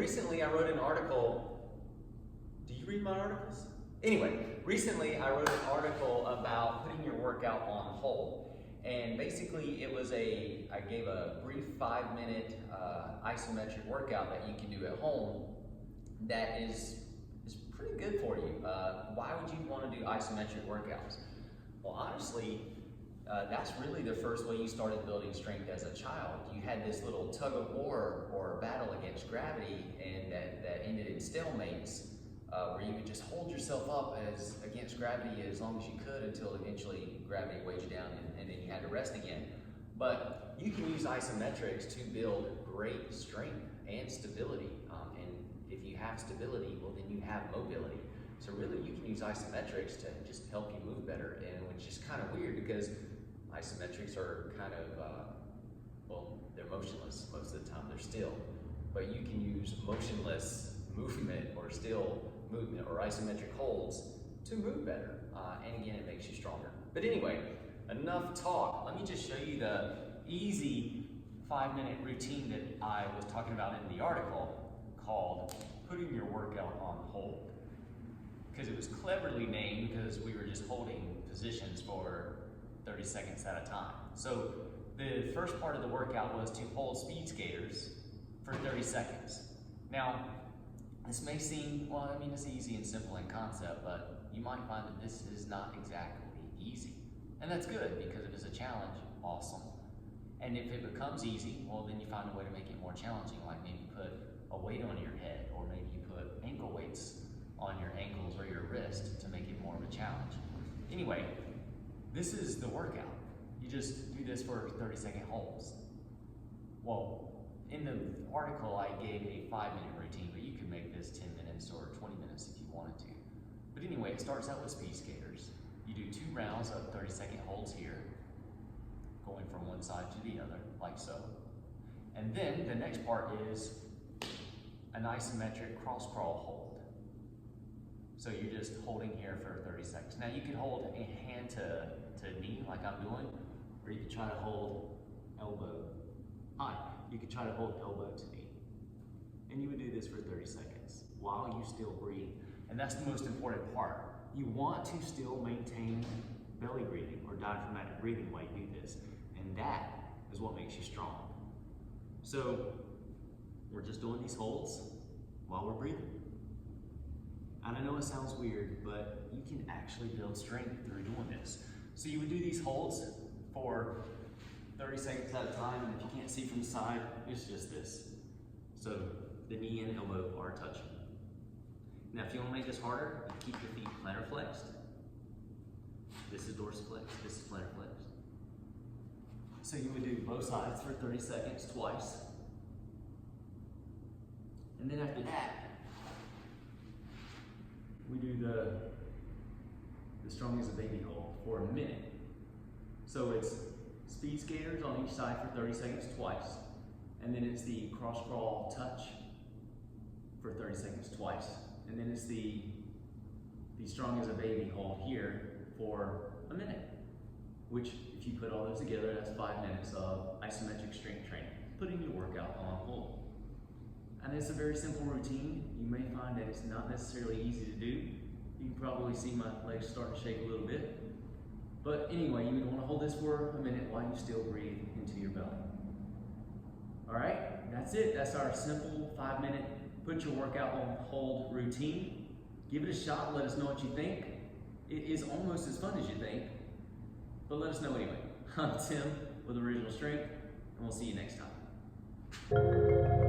recently I wrote an article. Do you read my articles? Anyway, recently I wrote an article about putting your workout on hold. And basically I gave a brief 5-minute isometric workout that you can do at home that is pretty good for you. Why would you want to do isometric workouts? Well, honestly, that's really the first way you started building strength as a child. You had this little tug of war or battle against gravity, and that ended in stalemates, where you would just hold yourself up against gravity as long as you could until eventually gravity weighed you down and then you had to rest again. But you can use isometrics to build great strength and stability. And if you have stability, well, then you have mobility. So really, you can use isometrics to just help you move better, and which is kind of weird because isometrics are kind of, well, they're motionless most of the time, they're still. But you can use motionless movement or still movement or isometric holds to move better. And again, it makes you stronger. But anyway, enough talk. Let me just show you the easy 5-minute routine that I was talking about in the article called Putting Your Workout on Hold. Because it was cleverly named because we were just holding positions for 30 seconds at a time. So the first part of the workout was to hold speed skaters for 30 seconds. Now, this may seem, well, I mean, it's easy and simple in concept, but you might find that this is not exactly easy. And that's good, because if it's a challenge, awesome. And if it becomes easy, well, then you find a way to make it more challenging, like maybe put a weight on your head, or maybe you put ankle weights on your ankles or your wrist to make it more of a challenge. Anyway, this is the workout. You just do this for 30-second holds. Well, in the article I gave a 5-minute routine, but you can make this 10 minutes or 20 minutes if you wanted to. But anyway, it starts out with speed skaters. You do 2 rounds of 30-second holds here, going from one side to the other, like so. And then the next part is an isometric cross crawl hold. So you're just holding here for 30 seconds. Now you can hold a hand to knee like I'm doing, or you can try to hold elbow. You can try to hold elbow to knee. And you would do this for 30 seconds while you still breathe. And that's the most important part. You want to still maintain belly breathing or diaphragmatic breathing while you do this. And that is what makes you strong. So we're just doing these holds while we're breathing. And I know it sounds weird, but you can actually build strength through doing this. So you would do these holds for 30 seconds at a time, and if you can't see from the side, it's just this. So the knee and elbow are touching. Now if you want to make this harder, you keep your feet plantar flexed. This is dorsiflexed, this is plantar flexed. So you would do both sides for 30 seconds twice. And then after that, we do the strong as a baby hold for a minute. So it's speed skaters on each side for 30 seconds twice. And then it's the cross crawl touch for 30 seconds twice. And then it's the strong as a baby hold here for a minute. Which, if you put all those together, that's 5 minutes of isometric strength training, putting your workout on hold. And it's a very simple routine. You may find that it's not necessarily easy to do. You can probably see my legs start to shake a little bit. But anyway, you would want to hold this for a minute while you still breathe into your belly. All right, that's it. That's our simple 5-minute put your workout on hold routine. Give it a shot. Let us know what you think. It is almost as fun as you think, but let us know anyway. I'm Tim with Original Strength, and we'll see you next time.